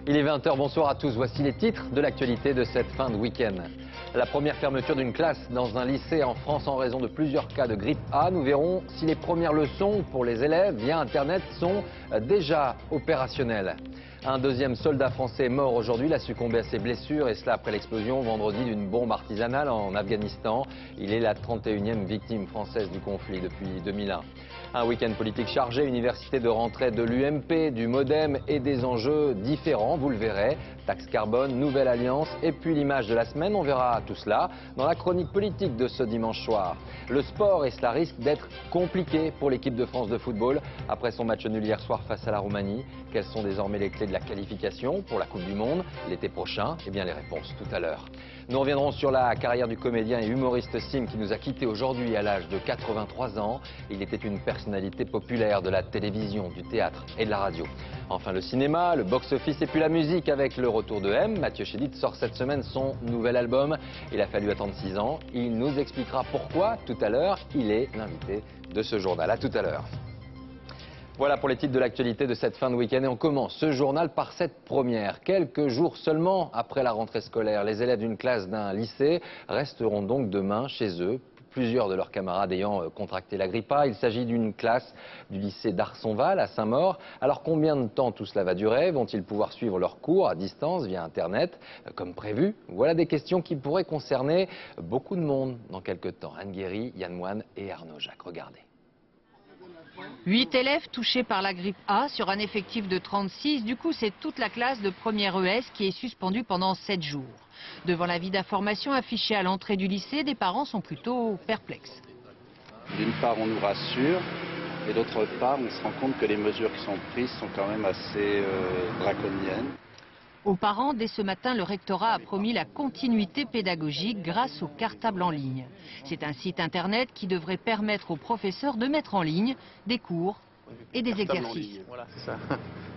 Il est 20h, bonsoir à tous. Voici les titres de l'actualité de cette fin de week-end. La première fermeture d'une classe dans un lycée en France en raison de plusieurs cas de grippe A. Nous verrons si les premières leçons pour les élèves via Internet sont déjà opérationnelles. Un deuxième soldat français est mort aujourd'hui. Il a succombé à ses blessures et cela après l'explosion vendredi d'une bombe artisanale en Afghanistan. Il est la 31e victime française du conflit depuis 2001. Un week-end politique chargé, université de rentrée de l'UMP, du MoDem et des enjeux différents, vous le verrez. Taxe carbone, nouvelle alliance et puis l'image de la semaine. On verra tout cela dans la chronique politique de ce dimanche soir. Le sport et cela risque d'être compliqué pour l'équipe de France de football. Après son match nul hier soir face à la Roumanie, quelles sont désormais les clés de la qualification pour la Coupe du Monde l'été prochain? Eh bien les réponses tout à l'heure. Nous reviendrons sur la carrière du comédien et humoriste Sim qui nous a quittés aujourd'hui à l'âge de 83 ans. Il était une personnalité populaire de la télévision, du théâtre et de la radio. Enfin le cinéma, le box-office et puis la musique avec le retour de M. Mathieu Chédid sort cette semaine son nouvel album. Il a fallu attendre 6 ans. Il nous expliquera pourquoi tout à l'heure. Il est l'invité de ce journal. À tout à l'heure. Voilà pour les titres de l'actualité de cette fin de week-end et on commence ce journal par cette première. Quelques jours seulement après la rentrée scolaire, les élèves d'une classe d'un lycée resteront donc demain chez eux. Plusieurs de leurs camarades ayant contracté la grippe A. Il s'agit d'une classe du lycée d'Arsonval à Saint-Maur. Alors combien de temps tout cela va durer? Vont-ils pouvoir suivre leurs cours à distance via Internet comme prévu? Voilà des questions qui pourraient concerner beaucoup de monde dans quelques temps. Anne Guéry, Yann Moine et Arnaud Jacques. Regardez. 8 élèves touchés par la grippe A sur un effectif de 36. Du coup, c'est toute la classe de première ES qui est suspendue pendant 7 jours. Devant l'avis d'information affiché à l'entrée du lycée, des parents sont plutôt perplexes. D'une part, on nous rassure, et d'autre part, on se rend compte que les mesures qui sont prises sont quand même assez draconiennes. Aux parents, dès ce matin, le rectorat a promis la continuité pédagogique grâce au cartable en ligne. C'est un site internet qui devrait permettre aux professeurs de mettre en ligne des cours et des exercices. Voilà, c'est ça.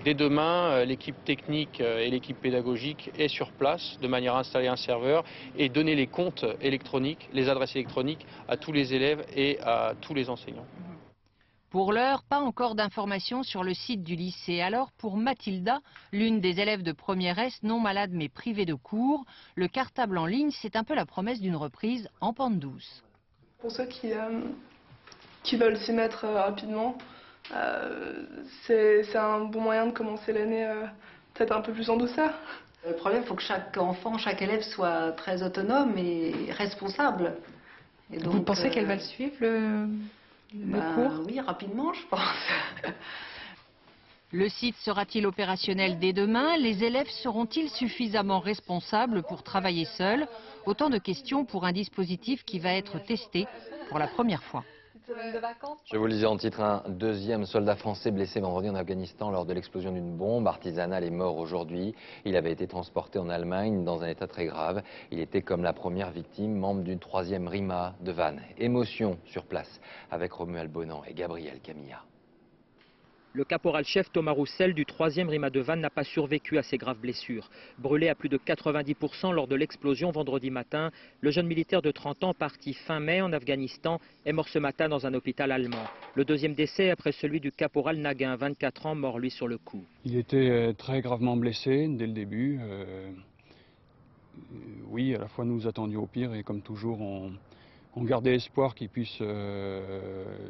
Dès demain, l'équipe technique et l'équipe pédagogique est sur place de manière à installer un serveur et donner les comptes électroniques, les adresses électroniques à tous les élèves et à tous les enseignants. Pour l'heure, pas encore d'informations sur le site du lycée. Alors, pour Mathilda, l'une des élèves de première S, non malade mais privée de cours, le cartable en ligne, c'est un peu la promesse d'une reprise en pente douce. Pour ceux qui veulent s'y mettre rapidement, c'est un bon moyen de commencer l'année peut-être un peu plus en douceur. Le problème, il faut que chaque enfant, chaque élève soit très autonome et responsable. Et donc, vous pensez qu'elle va le suivre, le cours? Oui, rapidement, je pense. Le site sera-t-il opérationnel dès demain? Les élèves seront-ils suffisamment responsables pour travailler seuls? Autant de questions pour un dispositif qui va être testé pour la première fois. Je vous le disais en titre, un deuxième soldat français blessé vendredi en Afghanistan lors de l'explosion d'une bombe artisanale est mort aujourd'hui. Il avait été transporté en Allemagne dans un état très grave. Il était comme la première victime, membre d'une 3e RIMA de Vannes. Émotion sur place avec Romuald Bonan et Gabriel Camilla. Le caporal-chef Thomas Roussel du 3e RIMA de Vannes n'a pas survécu à ces graves blessures. Brûlé à plus de 90% lors de l'explosion vendredi matin, le jeune militaire de 30 ans parti fin mai en Afghanistan est mort ce matin dans un hôpital allemand. Le deuxième décès après celui du caporal Naguin, 24 ans, mort lui sur le coup. Il était très gravement blessé dès le début. Oui, à la fois nous attendions au pire et comme toujours on gardait espoir qu'il puisse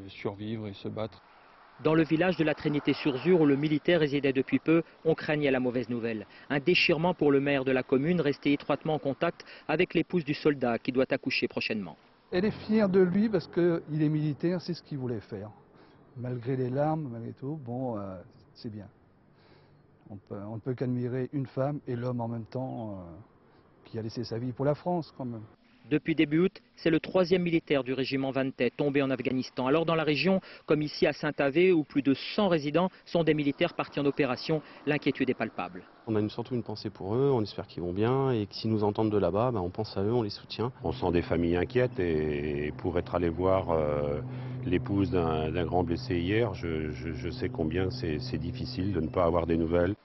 survivre et se battre. Dans le village de la Trinité-sur-Zur où le militaire résidait depuis peu, on craignait la mauvaise nouvelle. Un déchirement pour le maire de la commune, resté étroitement en contact avec l'épouse du soldat qui doit accoucher prochainement. Elle est fière de lui parce qu'il est militaire, c'est ce qu'il voulait faire. Malgré les larmes, malgré tout, bon, c'est bien. On ne peut qu'admirer une femme et l'homme en même temps qui a laissé sa vie pour la France quand même. Depuis début août, c'est le 3e militaire du régiment Vantais tombé en Afghanistan. Alors dans la région, comme ici à Saint-Avé, où plus de 100 résidents sont des militaires partis en opération, l'inquiétude est palpable. On a surtout une pensée pour eux, on espère qu'ils vont bien et que s'ils nous entendent de là-bas, on pense à eux, on les soutient. On sent des familles inquiètes et pour être allé voir l'épouse d'un grand blessé hier, je sais combien c'est difficile de ne pas avoir des nouvelles.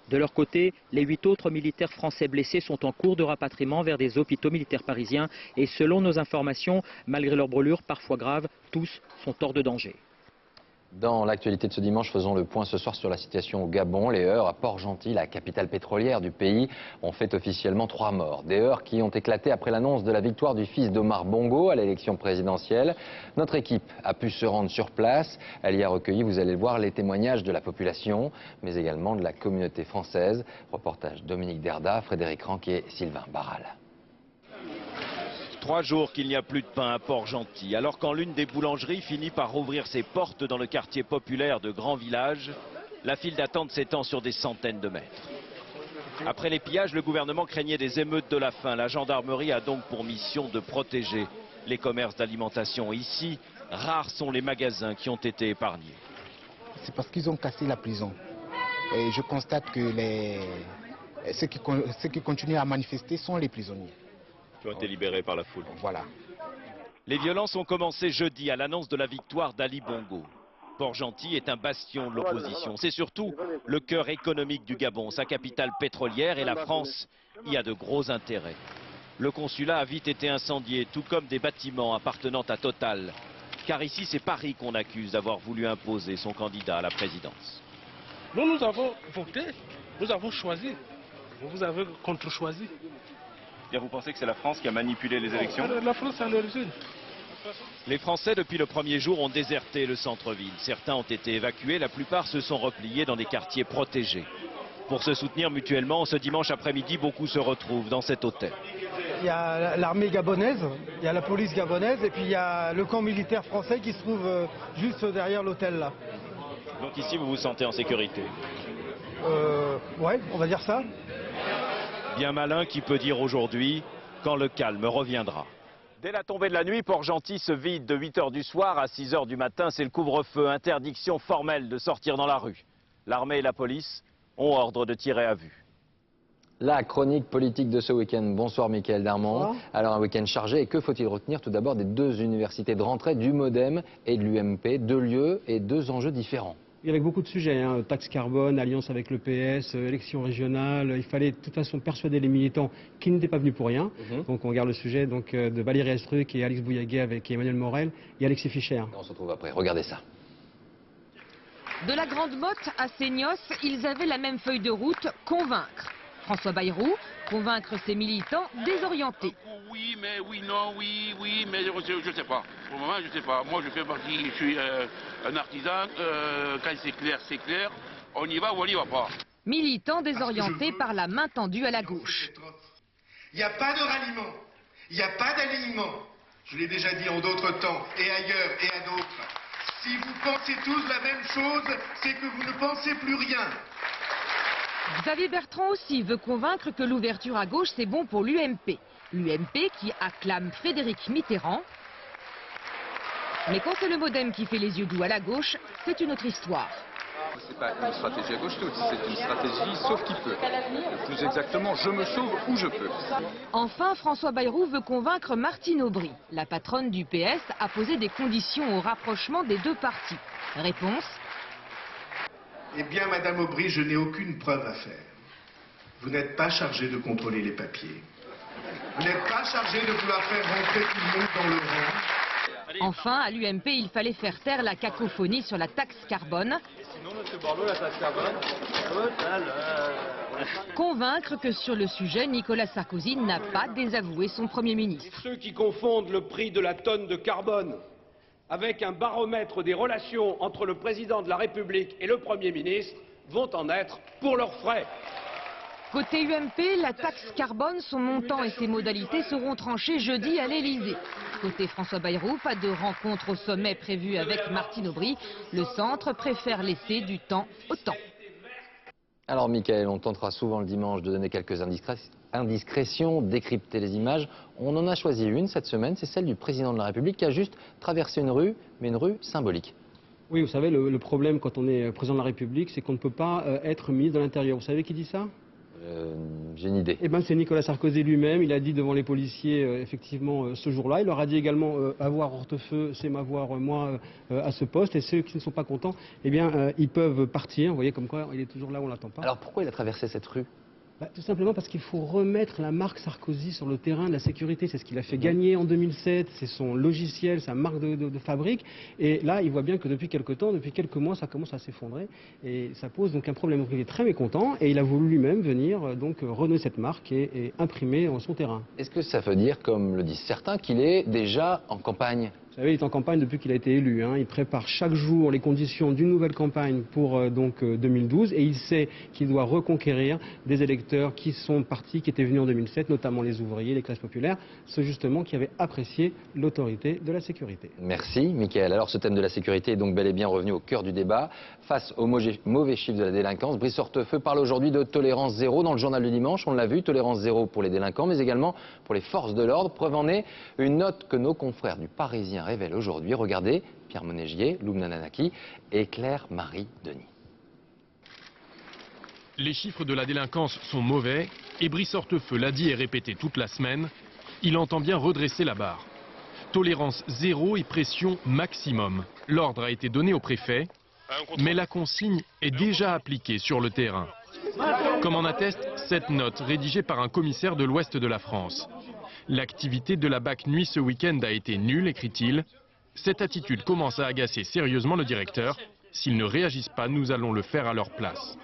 De leur côté, les 8 autres militaires français blessés sont en cours de rapatriement vers des hôpitaux militaires parisiens et selon nos informations, malgré leurs brûlures parfois graves, tous sont hors de danger. Dans l'actualité de ce dimanche, faisons le point ce soir sur la situation au Gabon. Les heurts à Port-Gentil, la capitale pétrolière du pays, ont fait officiellement 3 morts. Des heurts qui ont éclaté après l'annonce de la victoire du fils d'Omar Bongo à l'élection présidentielle. Notre équipe a pu se rendre sur place. Elle y a recueilli, vous allez le voir, les témoignages de la population, mais également de la communauté française. Reportage Dominique Derda, Frédéric Ranquier, Sylvain Barral. 3 jours qu'il n'y a plus de pain à Port-Gentil, alors quand l'une des boulangeries finit par rouvrir ses portes dans le quartier populaire de Grand Village, la file d'attente s'étend sur des centaines de mètres. Après les pillages, le gouvernement craignait des émeutes de la faim. La gendarmerie a donc pour mission de protéger les commerces d'alimentation. Ici, rares sont les magasins qui ont été épargnés. C'est parce qu'ils ont cassé la prison. Et je constate que ceux qui continuent à manifester sont les prisonniers. Qui ont été libérés par la foule. Voilà. Les violences ont commencé jeudi à l'annonce de la victoire d'Ali Bongo. Port-Gentil est un bastion de l'opposition. C'est surtout le cœur économique du Gabon, sa capitale pétrolière, et la France y a de gros intérêts. Le consulat a vite été incendié, tout comme des bâtiments appartenant à Total. Car ici, c'est Paris qu'on accuse d'avoir voulu imposer son candidat à la présidence. Nous avons voté, nous avons choisi, vous avez contre-choisi. Vous pensez que c'est la France qui a manipulé les élections? La France à l'origine. Les Français, depuis le premier jour, ont déserté le centre-ville. Certains ont été évacués, la plupart se sont repliés dans des quartiers protégés. Pour se soutenir mutuellement, ce dimanche après-midi, beaucoup se retrouvent dans cet hôtel. Il y a l'armée gabonaise, il y a la police gabonaise et puis il y a le camp militaire français qui se trouve juste derrière l'hôtel là. Donc ici, vous vous sentez en sécurité? Ouais, on va dire ça. Bien malin qui peut dire aujourd'hui quand le calme reviendra. Dès la tombée de la nuit, Port-Gentil se vide de 8 h du soir à 6 h du matin. C'est le couvre-feu, interdiction formelle de sortir dans la rue. L'armée et la police ont ordre de tirer à vue. La chronique politique de ce week-end. Bonsoir Mickaël Darmon. Alors un week-end chargé, et que faut-il retenir tout d'abord des 2 universités de rentrée, du MoDem et de l'UMP, 2 lieux et 2 enjeux différents? Il y avait beaucoup de sujets, hein, taxe carbone, alliance avec le PS, élections régionales. Il fallait de toute façon persuader les militants qui n'étaient pas venus pour rien. Donc on regarde le sujet de Valérie Astruc et Alix Bouillaguet avec Emmanuel Morel et Alexis Fischer. On se retrouve après, regardez ça. De la Grande Motte à Seignos, ils avaient la même feuille de route, convaincre. François Bayrou, convaincre ses militants désorientés. Oui, mais oui, non, oui, mais je ne sais pas. Pour le moment, je ne sais pas. Moi, je fais partie, je suis un artisan. Quand c'est clair. On y va ou on n'y va pas. Militants désorientés par la main tendue à la gauche. Il n'y a pas de ralliement. Il n'y a pas d'alignement. Je l'ai déjà dit en d'autres temps, et ailleurs, et à d'autres. Si vous pensez tous la même chose, c'est que vous ne pensez plus rien. Xavier Bertrand aussi veut convaincre que l'ouverture à gauche, c'est bon pour l'UMP. L'UMP qui acclame Frédéric Mitterrand. Mais quand c'est le MoDem qui fait les yeux doux à la gauche, c'est une autre histoire. C'est pas une stratégie à gauche toute, c'est une stratégie sauve qui peut. Plus exactement, je me sauve où je peux. Enfin, François Bayrou veut convaincre Martine Aubry. La patronne du PS a posé des conditions au rapprochement des 2 partis. Réponse: eh bien, Madame Aubry, je n'ai aucune preuve à faire. Vous n'êtes pas chargée de contrôler les papiers. Vous n'êtes pas chargée de vouloir faire rentrer tout le monde dans le rang. Enfin, à l'UMP, il fallait faire taire la cacophonie sur la taxe carbone. Sinon, M. Borloo, la taxe carbone, convaincre que sur le sujet, Nicolas Sarkozy n'a pas désavoué son Premier ministre. Ceux qui confondent le prix de la tonne de carbone avec un baromètre des relations entre le président de la République et le Premier ministre vont en être pour leurs frais. Côté UMP, la taxe carbone, son montant et ses modalités seront tranchés jeudi à l'Elysée. Côté François Bayrou, pas de rencontre au sommet prévue avec Martine Aubry. Le centre préfère laisser du temps au temps. Alors Mickaël, on tentera souvent le dimanche de donner quelques indiscrétions, décrypter les images. On en a choisi une cette semaine, c'est celle du président de la République qui a juste traversé une rue, mais une rue symbolique. Oui, vous savez, le problème quand on est président de la République, c'est qu'on ne peut pas être ministre de l'Intérieur. Vous savez qui dit ça? J'ai une idée. Eh bien, c'est Nicolas Sarkozy lui-même. Il a dit devant les policiers, effectivement, ce jour-là. Il leur a dit également, avoir hortefeux, c'est m'avoir, moi, à ce poste. Et ceux qui ne sont pas contents, eh bien, ils peuvent partir. Vous voyez, comme quoi, il est toujours là où on ne l'attend pas. Alors, pourquoi il a traversé cette rue? Tout simplement parce qu'il faut remettre la marque Sarkozy sur le terrain de la sécurité. C'est ce qu'il a fait gagner en 2007, c'est son logiciel, sa marque de fabrique. Et là, il voit bien que depuis quelques temps, depuis quelques mois, ça commence à s'effondrer. Et ça pose donc un problème. Il est très mécontent et il a voulu lui-même venir donc renouer cette marque et imprimer son terrain. Est-ce que ça veut dire, comme le disent certains, qu'il est déjà en campagne ? Vous savez, il est en campagne depuis qu'il a été élu. Il prépare chaque jour les conditions d'une nouvelle campagne pour 2012 et il sait qu'il doit reconquérir des électeurs qui sont partis, qui étaient venus en 2007, notamment les ouvriers, les classes populaires, ceux justement qui avaient apprécié l'autorité de la sécurité. Merci, Mickaël. Alors ce thème de la sécurité est donc bel et bien revenu au cœur du débat. Face aux mauvais chiffres de la délinquance, Brice Hortefeux parle aujourd'hui de tolérance zéro dans le journal du dimanche. On l'a vu, tolérance zéro pour les délinquants, mais également pour les forces de l'ordre. Preuve en est, une note que nos confrères du Parisien révèle aujourd'hui. Regardez, Pierre Monégier, Loubna Nanaki et Claire-Marie Denis. Les chiffres de la délinquance sont mauvais et Brice Hortefeux l'a dit et répété toute la semaine. Il entend bien redresser la barre. Tolérance zéro et pression maximum. L'ordre a été donné au préfet, mais la consigne est déjà appliquée sur le terrain. Comme en atteste cette note rédigée par un commissaire de l'ouest de la France. L'activité de la BAC nuit ce week-end a été nulle, écrit-il. Cette attitude commence à agacer sérieusement le directeur. S'ils ne réagissent pas, nous allons le faire à leur place.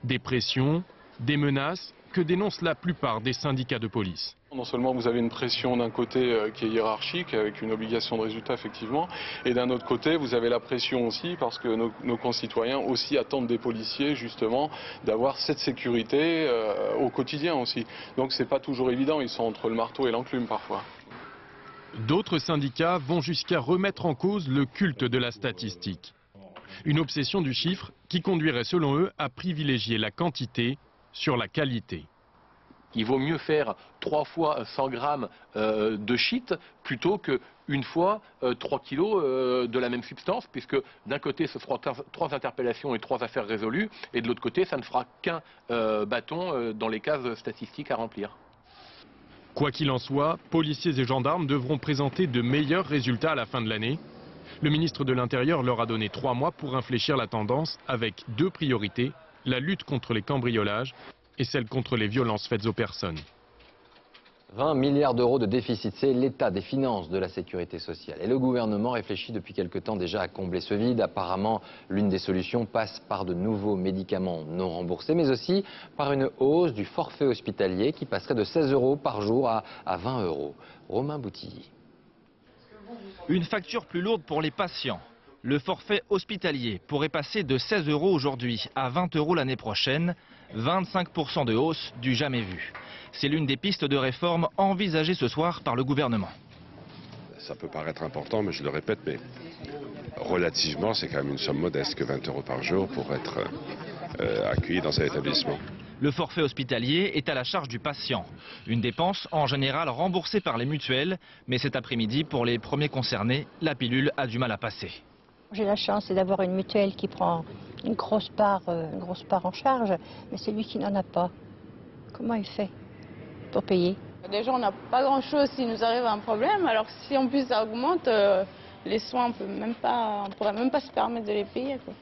Des pressions, des menaces que dénoncent la plupart des syndicats de police. Non seulement vous avez une pression d'un côté qui est hiérarchique, avec une obligation de résultat effectivement, et d'un autre côté vous avez la pression aussi parce que nos concitoyens aussi attendent des policiers justement d'avoir cette sécurité au quotidien aussi. Donc c'est pas toujours évident, ils sont entre le marteau et l'enclume parfois. D'autres syndicats vont jusqu'à remettre en cause le culte de la statistique. Une obsession du chiffre qui conduirait selon eux à privilégier la quantité sur la qualité. Il vaut mieux faire 3 fois 100 grammes de shit plutôt qu'une fois 3 kilos de la même substance, puisque d'un côté ce sera 3 interpellations et 3 affaires résolues, et de l'autre côté ça ne fera qu'un bâton dans les cases statistiques à remplir. Quoi qu'il en soit, policiers et gendarmes devront présenter de meilleurs résultats à la fin de l'année. Le ministre de l'Intérieur leur a donné 3 mois pour infléchir la tendance avec 2 priorités, la lutte contre les cambriolages et celle contre les violences faites aux personnes. 20 milliards d'euros de déficit, c'est l'état des finances de la sécurité sociale. Et le gouvernement réfléchit depuis quelque temps déjà à combler ce vide. Apparemment, l'une des solutions passe par de nouveaux médicaments non remboursés, mais aussi par une hausse du forfait hospitalier qui passerait de 16 € par jour à 20 €. Romain Boutilly. Une facture plus lourde pour les patients. Le forfait hospitalier pourrait passer de 16 € aujourd'hui à 20 € l'année prochaine, 25% de hausse du jamais vu. C'est l'une des pistes de réforme envisagées ce soir par le gouvernement. Ça peut paraître important, mais je le répète, mais relativement, c'est quand même une somme modeste que 20 € par jour pour être accueilli dans un établissement. Le forfait hospitalier est à la charge du patient. Une dépense en général remboursée par les mutuelles, mais cet après-midi, pour les premiers concernés, la pilule a du mal à passer. J'ai la chance d'avoir une mutuelle qui prend une grosse part en charge, mais c'est lui qui n'en a pas. Comment il fait pour payer? Déjà, on n'a pas grand-chose s'il nous arrive un problème, alors si en plus ça augmente, les soins, on ne pourrait même pas se permettre de les payer, quoi.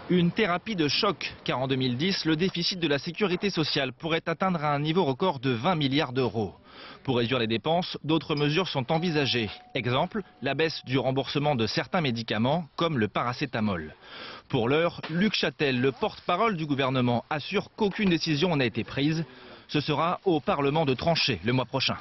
Une thérapie de choc, car en 2010, le déficit de la sécurité sociale pourrait atteindre un niveau record de 20 milliards d'euros. Pour réduire les dépenses, d'autres mesures sont envisagées. Exemple, la baisse du remboursement de certains médicaments, comme le paracétamol. Pour l'heure, Luc Châtel, le porte-parole du gouvernement, assure qu'aucune décision n'a été prise. Ce sera au Parlement de trancher le mois prochain.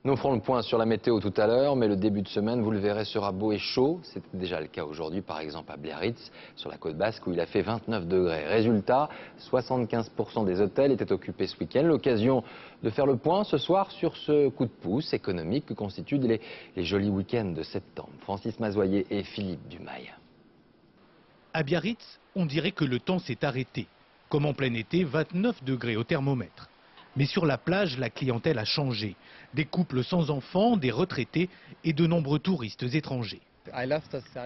Nous ferons le point sur la météo tout à l'heure, mais le début de semaine, vous le verrez, sera beau et chaud. C'était déjà le cas aujourd'hui, par exemple à Biarritz, sur la côte basque, où il a fait 29 degrés. Résultat, 75% des hôtels étaient occupés ce week-end. L'occasion de faire le point ce soir sur ce coup de pouce économique que constituent les jolis week-ends de septembre. Francis Mazoyer et Philippe Dumail. À Biarritz, on dirait que le temps s'est arrêté. Comme en plein été, 29 degrés au thermomètre. Mais sur la plage, la clientèle a changé. Des couples sans enfants, des retraités et de nombreux touristes étrangers.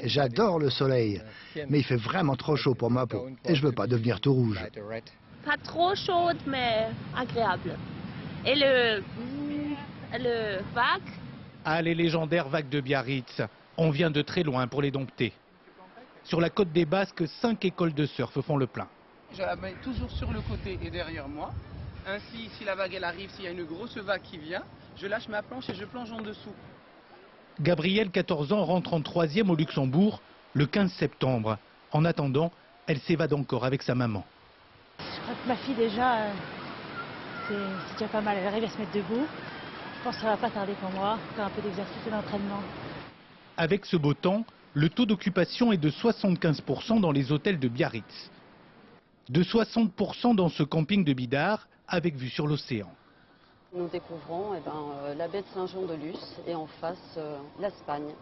J'adore le soleil, mais il fait vraiment trop chaud pour ma peau et je veux pas devenir tout rouge. Pas trop chaude, mais agréable. Et le vague? Ah, les légendaires vagues de Biarritz. On vient de très loin pour les dompter. Sur la côte des Basques, 5 écoles de surf font le plein. Je la mets toujours sur le côté et derrière moi. Ainsi, si la vague elle arrive, s'il y a une grosse vague qui vient, je lâche ma planche et je plonge en dessous. Gabrielle, 14 ans, rentre en 3e au Luxembourg le 15 septembre. En attendant, elle s'évade encore avec sa maman. Je crois que ma fille déjà, c'est déjà pas mal, elle arrive à se mettre debout. Je pense que ça va pas tarder pour moi, faire un peu d'exercice et d'entraînement. Avec ce beau temps, le taux d'occupation est de 75% dans les hôtels de Biarritz. De 60% dans ce camping de Bidart, avec vue sur l'océan. Nous découvrons la baie de Saint-Jean-de-Luz et en face l'Espagne.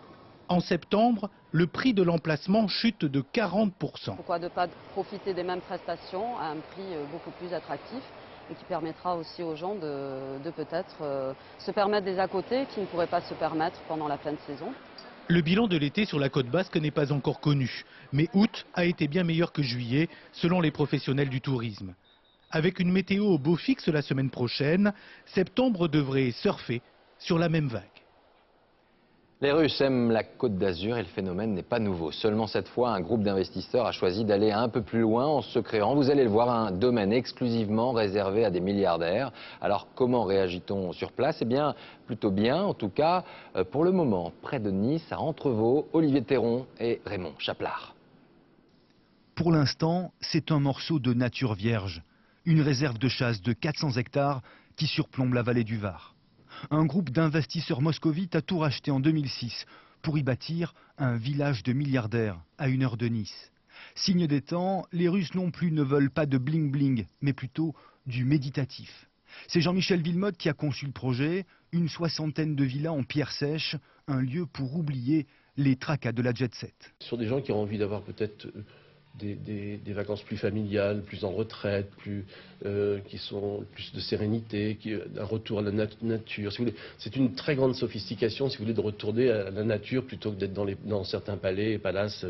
En septembre, le prix de l'emplacement chute de 40%. Pourquoi ne pas profiter des mêmes prestations à un prix beaucoup plus attractif et qui permettra aussi aux gens de peut-être se permettre des à-côtés qu'ils ne pourraient pas se permettre pendant la pleine saison. Le bilan de l'été sur la côte basque n'est pas encore connu, mais août a été bien meilleur que juillet, selon les professionnels du tourisme. Avec une météo au beau fixe la semaine prochaine, septembre devrait surfer sur la même vague. Les Russes aiment la Côte d'Azur et le phénomène n'est pas nouveau. Seulement cette fois, un groupe d'investisseurs a choisi d'aller un peu plus loin en se créant, vous allez le voir, un domaine exclusivement réservé à des milliardaires. Alors comment réagit-on sur place? Eh bien, plutôt bien, en tout cas pour le moment. Près de Nice, à Entrevaux, Olivier Théron et Raymond Chaplard. Pour l'instant, c'est un morceau de nature vierge. Une réserve de chasse de 400 hectares qui surplombe la vallée du Var. Un groupe d'investisseurs moscovites a tout racheté en 2006 pour y bâtir un village de milliardaires à 1 heure de Nice. Signe des temps, les Russes non plus ne veulent pas de bling-bling, mais plutôt du méditatif. C'est Jean-Michel Villemotte qui a conçu le projet, une 60aine de villas en pierre sèche, un lieu pour oublier les tracas de la jet-set. Ce sont des gens qui ont envie d'avoir peut-être des vacances plus familiales, plus en retraite, qui sont plus de sérénité, un retour à la nature. Si vous voulez, c'est une très grande sophistication, si vous voulez, de retourner à la nature plutôt que d'être dans certains palais et palaces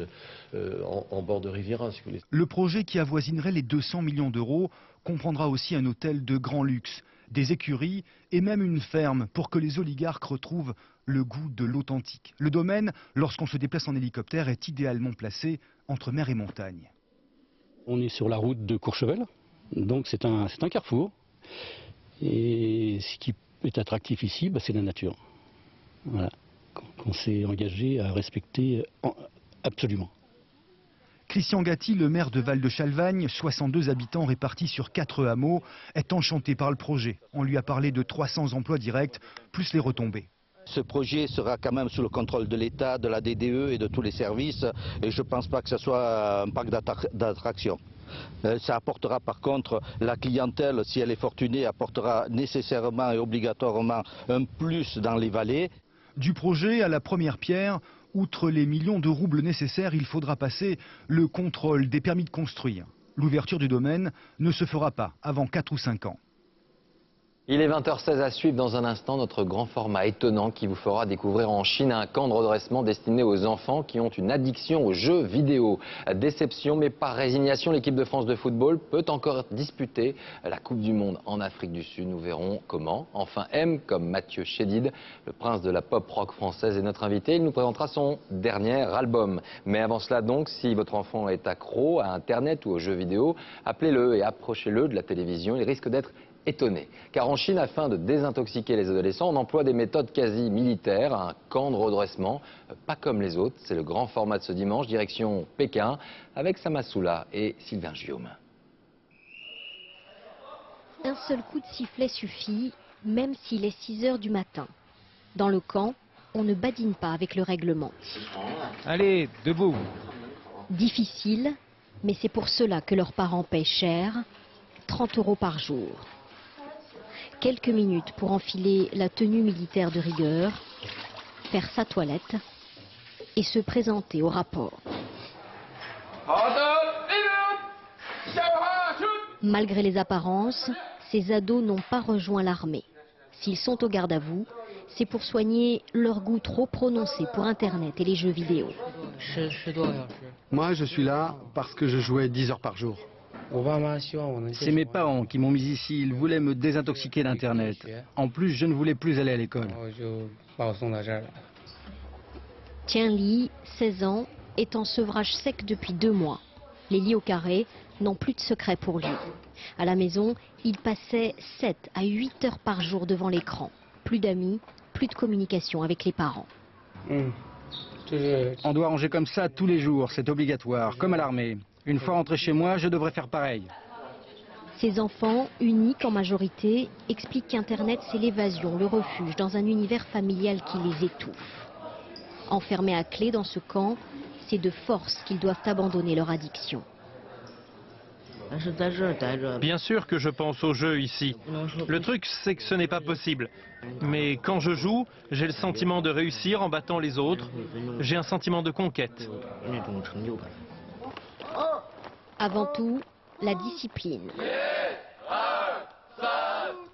en bord de Riviera, si vous voulez. Le projet qui avoisinerait les 200 millions d'euros comprendra aussi un hôtel de grand luxe, des écuries et même une ferme pour que les oligarques retrouvent le goût de l'authentique. Le domaine, lorsqu'on se déplace en hélicoptère, est idéalement placé entre mer et montagne. On est sur la route de Courchevel, donc c'est un carrefour. Et ce qui est attractif ici, c'est la nature. Voilà, qu'on s'est engagé à respecter absolument. Christian Gatti, le maire de Val-de-Chalvagne, 62 habitants répartis sur 4 hameaux, est enchanté par le projet. On lui a parlé de 300 emplois directs, plus les retombées. Ce projet sera quand même sous le contrôle de l'État, de la DDE et de tous les services. Et je ne pense pas que ce soit un parc d'attractions. Ça apportera par contre, la clientèle, si elle est fortunée, apportera nécessairement et obligatoirement un plus dans les vallées. Du projet à la première pierre, outre les millions de roubles nécessaires, il faudra passer le contrôle des permis de construire. L'ouverture du domaine ne se fera pas avant 4 ou 5 ans. Il est 20h16 à suivre dans un instant notre grand format étonnant qui vous fera découvrir en Chine un camp de redressement destiné aux enfants qui ont une addiction aux jeux vidéo. Déception mais pas résignation, l'équipe de France de football peut encore disputer la Coupe du Monde en Afrique du Sud. Nous verrons comment. Enfin M comme Mathieu Chédid, le prince de la pop rock française est notre invité. Il nous présentera son dernier album. Mais avant cela donc, si votre enfant est accro à Internet ou aux jeux vidéo, appelez-le et approchez-le de la télévision. Il risque d'être étonné. Car en Chine, afin de désintoxiquer les adolescents, on emploie des méthodes quasi militaires, un camp de redressement, pas comme les autres. C'est le grand format de ce dimanche, direction Pékin, avec Samasoula et Sylvain Guillaume. Un seul coup de sifflet suffit, même s'il est 6 h du matin. Dans le camp, on ne badine pas avec le règlement. Allez, debout. Difficile, mais c'est pour cela que leurs parents paient cher, 30 € par jour. Quelques minutes pour enfiler la tenue militaire de rigueur, faire sa toilette et se présenter au rapport. Malgré les apparences, ces ados n'ont pas rejoint l'armée. S'ils sont au garde à vous, c'est pour soigner leur goût trop prononcé pour Internet et les jeux vidéo. Moi, je suis là parce que je jouais 10 heures par jour. C'est mes parents qui m'ont mis ici, ils voulaient me désintoxiquer d'Internet. En plus, je ne voulais plus aller à l'école. Tian Li, 16 ans, est en sevrage sec depuis 2 mois. Les lits au carré n'ont plus de secret pour lui. À la maison, il passait 7 à 8 heures par jour devant l'écran. Plus d'amis, plus de communication avec les parents. On doit ranger comme ça tous les jours, c'est obligatoire, comme à l'armée. Une fois rentré chez moi, je devrais faire pareil. Ces enfants, uniques en majorité, expliquent qu'Internet c'est l'évasion, le refuge dans un univers familial qui les étouffe. Enfermés à clé dans ce camp, c'est de force qu'ils doivent abandonner leur addiction. Bien sûr que je pense au jeu ici. Le truc, c'est que ce n'est pas possible. Mais quand je joue, j'ai le sentiment de réussir en battant les autres. J'ai un sentiment de conquête. Avant tout, la discipline.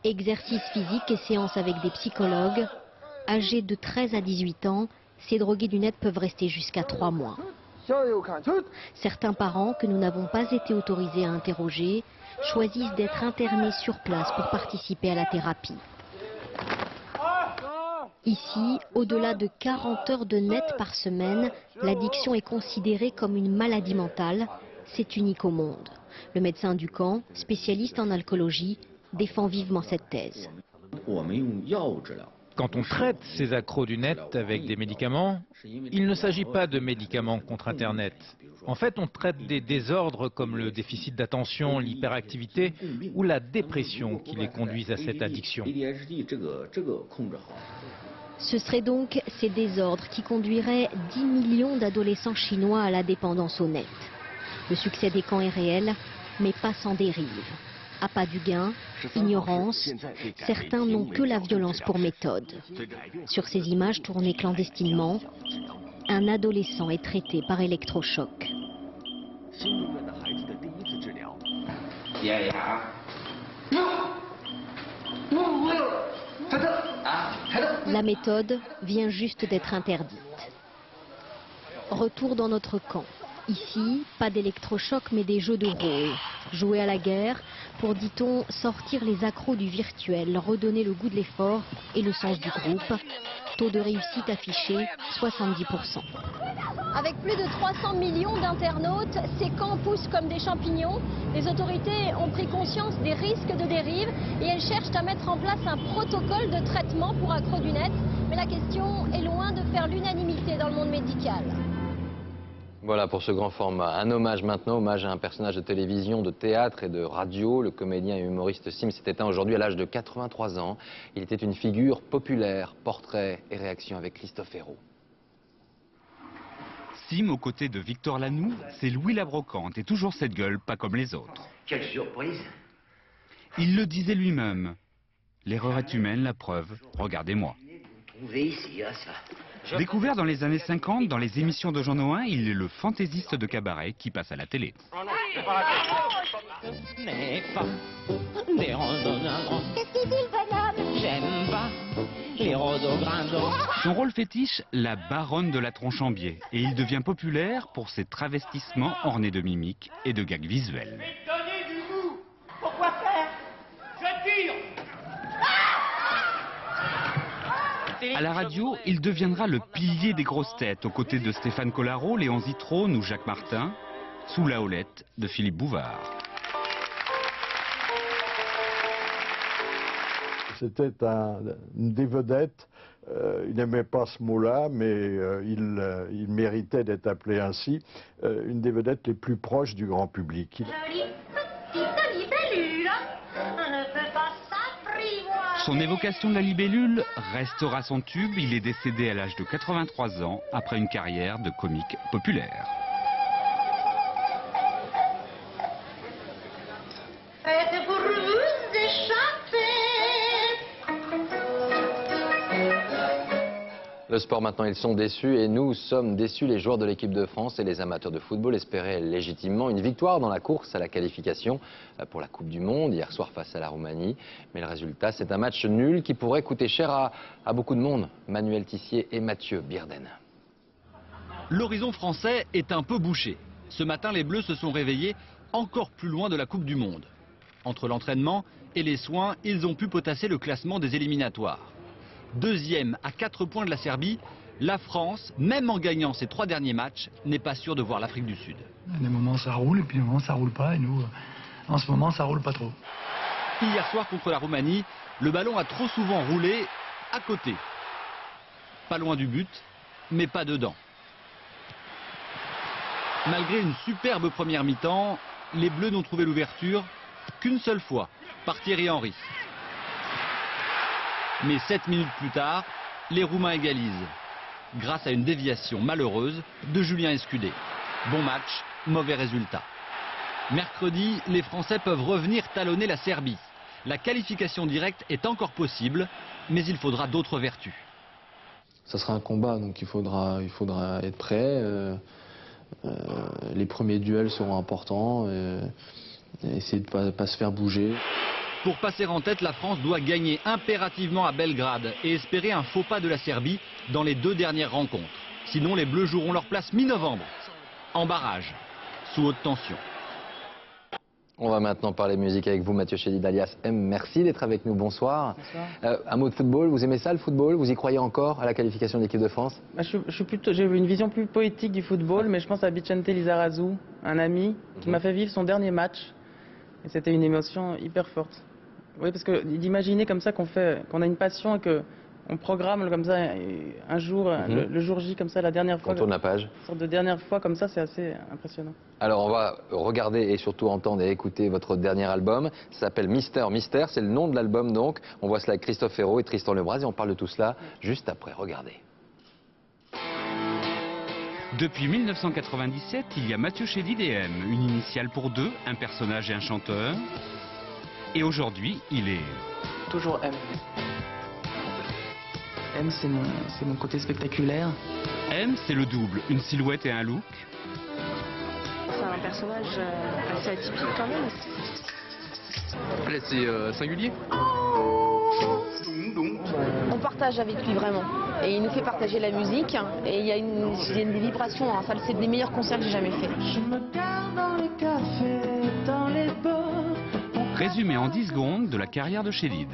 Exercice physique et séances avec des psychologues. Âgés de 13 à 18 ans, ces drogués du net peuvent rester jusqu'à 3 mois. Certains parents, que nous n'avons pas été autorisés à interroger, choisissent d'être internés sur place pour participer à la thérapie. Ici, au-delà de 40 heures de net par semaine, l'addiction est considérée comme une maladie mentale. C'est unique au monde. Le médecin du camp, spécialiste en alcoolologie, défend vivement cette thèse. Quand on traite ces accros du net avec des médicaments, il ne s'agit pas de médicaments contre Internet. En fait, on traite des désordres comme le déficit d'attention, l'hyperactivité ou la dépression qui les conduisent à cette addiction. Ce seraient donc ces désordres qui conduiraient 10 millions d'adolescents chinois à la dépendance au net. Le succès des camps est réel, mais pas sans dérive. Appât du gain, ignorance, certains n'ont que la violence pour méthode. Sur ces images tournées clandestinement, un adolescent est traité par électrochoc. La méthode vient juste d'être interdite. Retour dans notre camp. Ici, pas d'électrochoc mais des jeux de rôle. Jouer à la guerre pour, dit-on, sortir les accros du virtuel, leur redonner le goût de l'effort et le sens du groupe. Taux de réussite affiché, 70%. Avec plus de 300 millions d'internautes, ces camps poussent comme des champignons. Les autorités ont pris conscience des risques de dérive et elles cherchent à mettre en place un protocole de traitement pour accros du net. Mais la question est loin de faire l'unanimité dans le monde médical. Voilà pour ce grand format. Un hommage maintenant, hommage à un personnage de télévision, de théâtre et de radio. Le comédien et humoriste Sim s'est éteint aujourd'hui à l'âge de 83 ans. Il était une figure populaire. Portrait et réaction avec Christophe Hérault. Sim, aux côtés de Victor Lanoux, c'est Louis la Brocante et toujours cette gueule, pas comme les autres. Quelle surprise! Il le disait lui-même. L'erreur est humaine, la preuve, regardez-moi. Découvert dans les années 50 dans les émissions de Jean Nohain, il est le fantaisiste de cabaret qui passe à la télé. Qu'est-ce qu'il dit le bonhomme? J'aime pas les roses au grindon. Son rôle fétiche, la baronne de la tronche en biais. Et il devient populaire pour ses travestissements ornés de mimiques et de gags visuels. Donnez du goût. Pourquoi faire? Je tire. À la radio, il deviendra le pilier des grosses têtes, aux côtés de Stéphane Collaro, Léon Zitrone ou Jacques Martin, sous la houlette de Philippe Bouvard. C'était une des vedettes. Il n'aimait pas ce mot-là, mais il méritait d'être appelé ainsi. Une des vedettes les plus proches du grand public. Jolie petite libellule, on ne peut pas s'apprivoiser. Son évocation de la libellule restera son tube. Il est décédé à l'âge de 83 ans après une carrière de comique populaire. Faites pour vous échapper. Le sport maintenant, ils sont déçus et nous sommes déçus. Les joueurs de l'équipe de France et les amateurs de football espéraient légitimement une victoire dans la course à la qualification pour la Coupe du Monde hier soir face à la Roumanie. Mais le résultat, c'est un match nul qui pourrait coûter cher à beaucoup de monde. Manuel Tissier et Mathieu Birden. L'horizon français est un peu bouché. Ce matin, les Bleus se sont réveillés encore plus loin de la Coupe du Monde. Entre l'entraînement et les soins, ils ont pu potasser le classement des éliminatoires. Deuxième à 4 points de la Serbie, la France, même en gagnant ses 3 derniers matchs, n'est pas sûre de voir l'Afrique du Sud. Des moments ça roule et puis des moments ça roule pas et nous, en ce moment ça roule pas trop. Hier soir contre la Roumanie, le ballon a trop souvent roulé à côté. Pas loin du but, mais pas dedans. Malgré une superbe première mi-temps, les Bleus n'ont trouvé l'ouverture qu'une seule fois, par Thierry Henry. Mais 7 minutes plus tard, les Roumains égalisent, grâce à une déviation malheureuse de Julien Escudé. Bon match, mauvais résultat. Mercredi, les Français peuvent revenir talonner la Serbie. La qualification directe est encore possible, mais il faudra d'autres vertus. Ça sera un combat, donc il faudra être prêt. Les premiers duels seront importants. Essayer de ne pas se faire bouger. Pour passer en tête, la France doit gagner impérativement à Belgrade et espérer un faux pas de la Serbie dans les 2 dernières rencontres. Sinon, les Bleus joueront leur place mi-novembre, en barrage, sous haute tension. On va maintenant parler musique avec vous, Mathieu Chédid alias M. Merci d'être avec nous, bonsoir. Bonsoir. Un mot de football, vous aimez ça le football? Vous y croyez encore à la qualification de l'équipe de France? J'ai une vision plus poétique du football, mais je pense à Vicente Lizarazu, un ami qui m'a fait vivre son dernier match. Et c'était une émotion hyper forte. Oui, parce que d'imaginer comme ça qu'on a une passion et qu'on programme comme ça un jour, le jour J comme ça, la dernière fois. On tourne la page. Une sorte de dernière fois comme ça, c'est assez impressionnant. Alors on va regarder et surtout entendre et écouter votre dernier album. Ça s'appelle Mister Mystère, c'est le nom de l'album donc. On voit cela avec Christophe Ferraud et Tristan Lebras et on parle de tout cela juste après. Regardez. Depuis 1997, il y a Mathieu Chédid et M, une initiale pour 2, un personnage et un chanteur. Et aujourd'hui, il est... Toujours M. M, c'est mon côté spectaculaire. M, c'est le double, une silhouette et un look. C'est un personnage assez atypique quand même. C'est singulier. On partage avec lui vraiment. Et il nous fait partager la musique. Et il y a des vibrations. Hein. Ça, c'est des meilleurs concerts que j'ai jamais fait. Je me garde dans les cafés, dans les bars. Résumé en 10 secondes de la carrière de Chédid.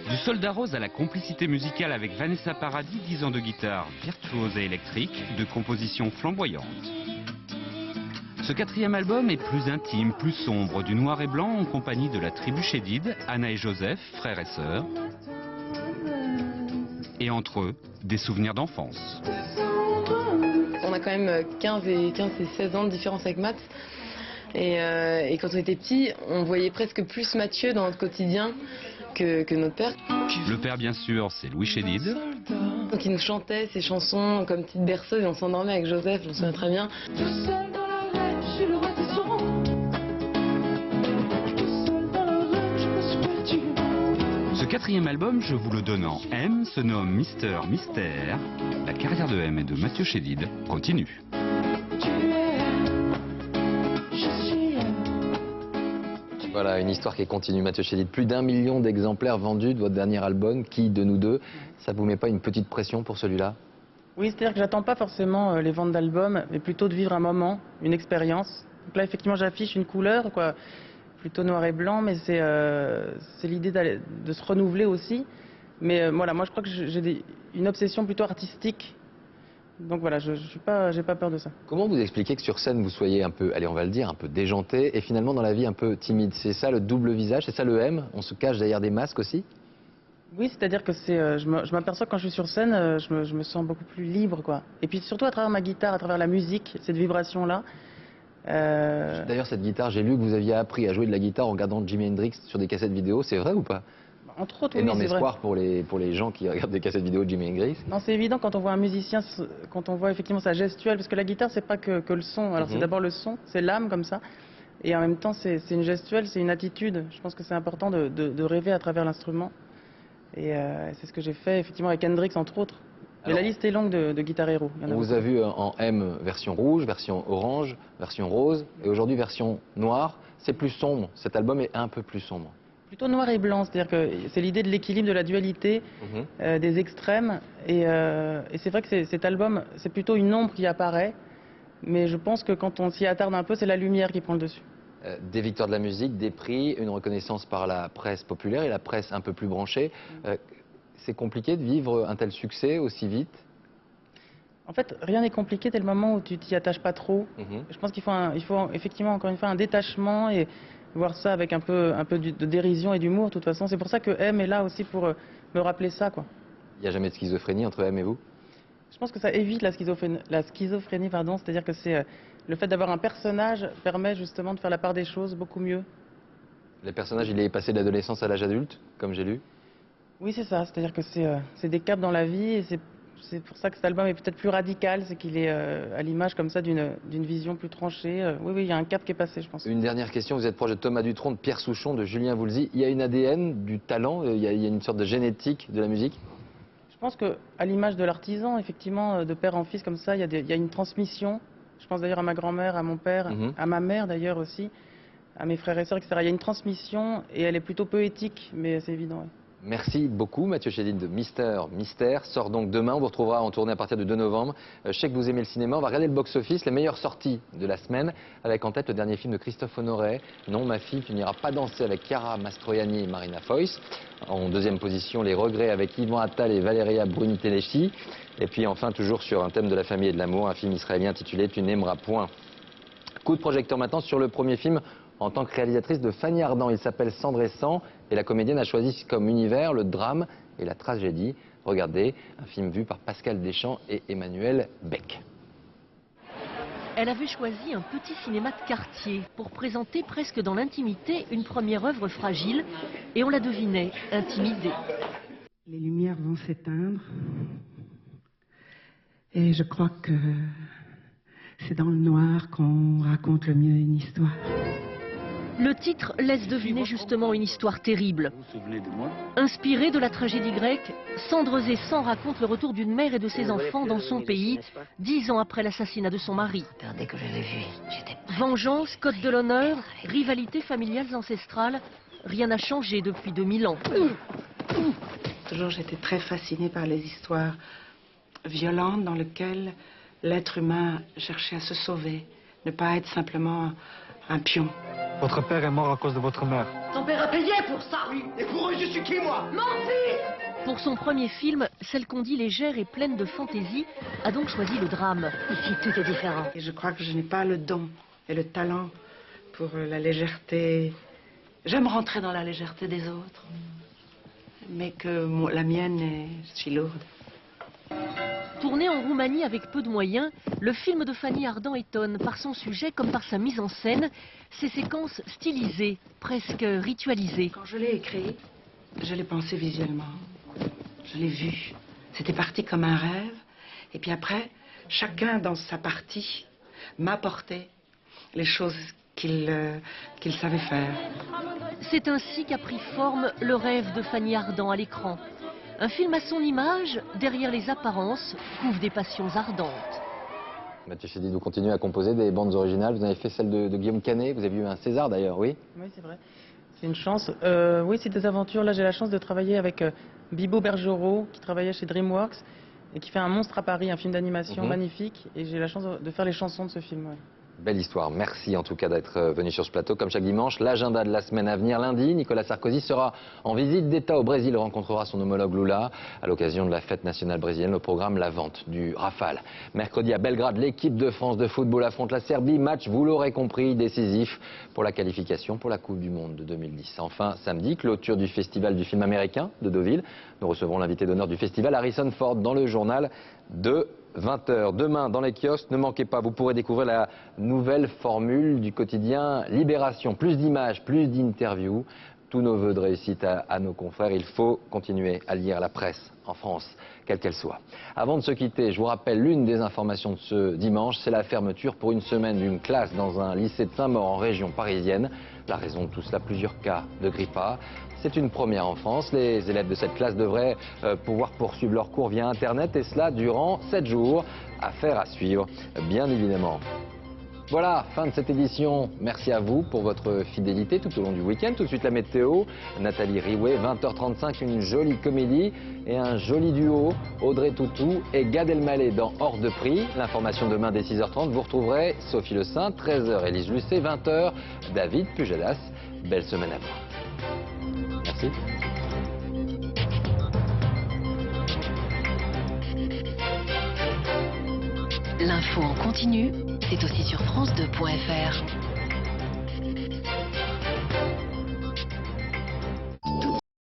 Du Soldat Rose à la complicité musicale avec Vanessa Paradis, 10 ans de guitare virtuose et électrique, de composition flamboyante. Ce 4e album est plus intime, plus sombre, du noir et blanc en compagnie de la tribu Chédid, Anna et Joseph, frères et sœurs. Et entre eux, des souvenirs d'enfance. On a quand même 15 et 16 ans de différence avec Matt. Et quand on était petits, on voyait presque plus Mathieu dans notre quotidien que notre père. Le père, bien sûr, c'est Louis Chédid. Donc il nous chantait ses chansons comme petite berceuse et on s'endormait avec Joseph, je me souviens très bien. Ce 4e album, je vous le donne en M, se nomme Mister Mystère. La carrière de M et de Mathieu Chédid continue. Voilà, une histoire qui continue, Mathieu Chédid. Plus d'1 million d'exemplaires vendus de votre dernier album, Qui de nous deux? Ça vous met pas une petite pression pour celui-là? Oui, c'est-à-dire que j'attends pas forcément les ventes d'albums, mais plutôt de vivre un moment, une expérience. Donc là, effectivement, j'affiche une couleur, quoi, plutôt noir et blanc, mais c'est l'idée de se renouveler aussi. Mais voilà, moi je crois que j'ai une obsession plutôt artistique. Donc voilà, j'ai pas peur de ça. Comment vous expliquez que sur scène vous soyez un peu, allez on va le dire, un peu déjanté et finalement dans la vie un peu timide? C'est ça le double visage, c'est ça le M? On se cache derrière des masques aussi? Oui, c'est-à-dire que je m'aperçois que quand je suis sur scène, je me sens beaucoup plus libre, quoi. Et puis surtout à travers ma guitare, à travers la musique, cette vibration-là. D'ailleurs cette guitare, j'ai lu que vous aviez appris à jouer de la guitare en regardant Jimi Hendrix sur des cassettes vidéo, c'est vrai ou pas? Entre autres, énorme oui, c'est espoir vrai. pour les gens qui regardent des cassettes vidéo de Jimi Hendrix. Non, c'est évident quand on voit un musicien, quand on voit effectivement sa gestuelle, parce que la guitare, c'est pas que le son. Alors c'est d'abord le son, c'est l'âme comme ça. Et en même temps, c'est une gestuelle, c'est une attitude. Je pense que c'est important de rêver à travers l'instrument. Et c'est ce que j'ai fait effectivement avec Hendrix, entre autres. Mais la liste est longue de Guitar Hero. On vous a vu en M version rouge, version orange, version rose, et aujourd'hui version noire. C'est plus sombre, cet album est un peu plus sombre. Plutôt noir et blanc, c'est-à-dire que c'est l'idée de l'équilibre, de la dualité, des extrêmes. Et c'est vrai que cet album, c'est plutôt une ombre qui apparaît, mais je pense que quand on s'y attarde un peu, c'est la lumière qui prend le dessus. Des victoires de la musique, des prix, une reconnaissance par la presse populaire et la presse un peu plus branchée. C'est compliqué de vivre un tel succès aussi vite? En fait, rien n'est compliqué dès le moment où tu t'y attaches pas trop. Je pense qu'il faut effectivement, encore une fois, un détachement et voir ça avec un peu de dérision et d'humour. De toute façon, c'est pour ça que M est là aussi pour me rappeler ça, quoi. Il n'y a jamais de schizophrénie entre M et vous? Je pense que ça évite la schizophrénie, pardon. C'est-à-dire que c'est le fait d'avoir un personnage permet justement de faire la part des choses beaucoup mieux. Le personnage, il est passé de l'adolescence à l'âge adulte, comme j'ai lu? Oui, c'est ça. C'est-à-dire que c'est des caps dans la vie et c'est pour ça que cet album est peut-être plus radical, c'est qu'il est à l'image comme ça d'une vision plus tranchée. Oui, il y a un cap qui est passé, je pense. Une dernière question, vous êtes proche de Thomas Dutronc, de Pierre Souchon, de Julien Woolsey. Il y a une ADN, du talent, il y a une sorte de génétique de la musique? Je pense qu'à l'image de l'artisan, effectivement, de père en fils comme ça, il y a une transmission. Je pense d'ailleurs à ma grand-mère, à mon père, à ma mère d'ailleurs aussi, à mes frères et sœurs, etc. Il y a une transmission et elle est plutôt poétique, mais c'est évident. Ouais. Merci beaucoup Mathieu Chédid de Mystère sort donc demain, on vous retrouvera en tournée à partir du 2 novembre. Je sais que vous aimez le cinéma, on va regarder le box-office, les meilleures sorties de la semaine, avec en tête le dernier film de Christophe Honoré, Non ma fille, tu n'iras pas danser, avec Chiara Mastroianni et Marina Foïs. En deuxième position, Les regrets avec Yvan Attal et Valeria Bruni-Tedeschi. Et puis enfin, toujours sur un thème de la famille et de l'amour, un film israélien intitulé Tu n'aimeras point. Coup de projecteur maintenant sur le premier film en tant que réalisatrice de Fanny Ardant. Il s'appelle Cendre et sang et la comédienne a choisi comme univers le drame et la tragédie. Regardez, un film vu par Pascal Deschamps et Emmanuel Beck. Elle avait choisi un petit cinéma de quartier pour présenter presque dans l'intimité une première œuvre fragile et on la devinait, intimidée. Les lumières vont s'éteindre et je crois que c'est dans le noir qu'on raconte le mieux une histoire. Le titre laisse deviner justement une histoire terrible. Inspirée de la tragédie grecque, Cendres et sang raconte le retour d'une mère et de ses enfants dans son pays, 10 ans après l'assassinat de son mari. Vengeance, code de l'honneur, rivalité familiales ancestrales, rien n'a changé depuis 2000 ans. Toujours j'étais très fascinée par les histoires violentes dans lesquelles l'être humain cherchait à se sauver, ne pas être simplement un pion. Votre père est mort à cause de votre mère. Ton père a payé pour ça. Oui, et pour eux, je suis qui, moi? Mon fils! Pour son premier film, celle qu'on dit légère et pleine de fantaisie, a donc choisi le drame. Ici, tout est différent. Et je crois que je n'ai pas le don et le talent pour la légèreté. J'aime rentrer dans la légèreté des autres, mais que la mienne je suis lourde. Tourné en Roumanie avec peu de moyens, le film de Fanny Ardant étonne par son sujet comme par sa mise en scène, ses séquences stylisées, presque ritualisées. Quand je l'ai écrit, je l'ai pensé visuellement. Je l'ai vu. C'était parti comme un rêve. Et puis après, chacun dans sa partie m'apportait les choses qu'il savait faire. C'est ainsi qu'a pris forme le rêve de Fanny Ardant à l'écran. Un film à son image, derrière les apparences, couvre des passions ardentes. Mathieu Chédid, vous continuez à composer des bandes originales. Vous avez fait celle de Guillaume Canet, vous avez eu un César d'ailleurs, oui? Oui, c'est vrai. C'est une chance. Oui, c'est des aventures. Là, j'ai la chance de travailler avec Bibo Bergerot, qui travaillait chez DreamWorks, et qui fait Un monstre à Paris, un film d'animation magnifique. Et j'ai la chance de faire les chansons de ce film. Ouais. Belle histoire. Merci en tout cas d'être venu sur ce plateau. Comme chaque dimanche, l'agenda de la semaine à venir. Lundi, Nicolas Sarkozy sera en visite d'État au Brésil. Il rencontrera son homologue Lula à l'occasion de la fête nationale brésilienne. Au programme, la vente du Rafale. Mercredi à Belgrade, l'équipe de France de football affronte la Serbie. Match, vous l'aurez compris, décisif pour la qualification pour la Coupe du Monde de 2010. Enfin, samedi, clôture du festival du film américain de Deauville. Nous recevrons l'invité d'honneur du festival, Harrison Ford, dans le journal de 20h. Demain, dans les kiosques, ne manquez pas, vous pourrez découvrir la nouvelle formule du quotidien Libération. Plus d'images, plus d'interviews. Tous nos vœux de réussite à nos confrères. Il faut continuer à lire la presse en France, quelle qu'elle soit. Avant de se quitter, je vous rappelle l'une des informations de ce dimanche, c'est la fermeture pour une semaine d'une classe dans un lycée de Saint-Maur en région parisienne. La raison de tout cela, plusieurs cas de grippe A. C'est une première en France. Les élèves de cette classe devraient pouvoir poursuivre leurs cours via Internet et cela durant 7 jours. Affaire à suivre, bien évidemment. Voilà, fin de cette édition. Merci à vous pour votre fidélité tout au long du week-end. Tout de suite la météo, Nathalie Riouet, 20h35, une jolie comédie et un joli duo, Audrey Tautou et Gad Elmaleh dans Hors de prix. L'information demain dès 6h30, vous retrouverez Sophie Le Saint, 13h Élise Lucet, 20h David Pujadas. Belle semaine à vous. Merci. L'info en continu, c'est aussi sur France2.fr.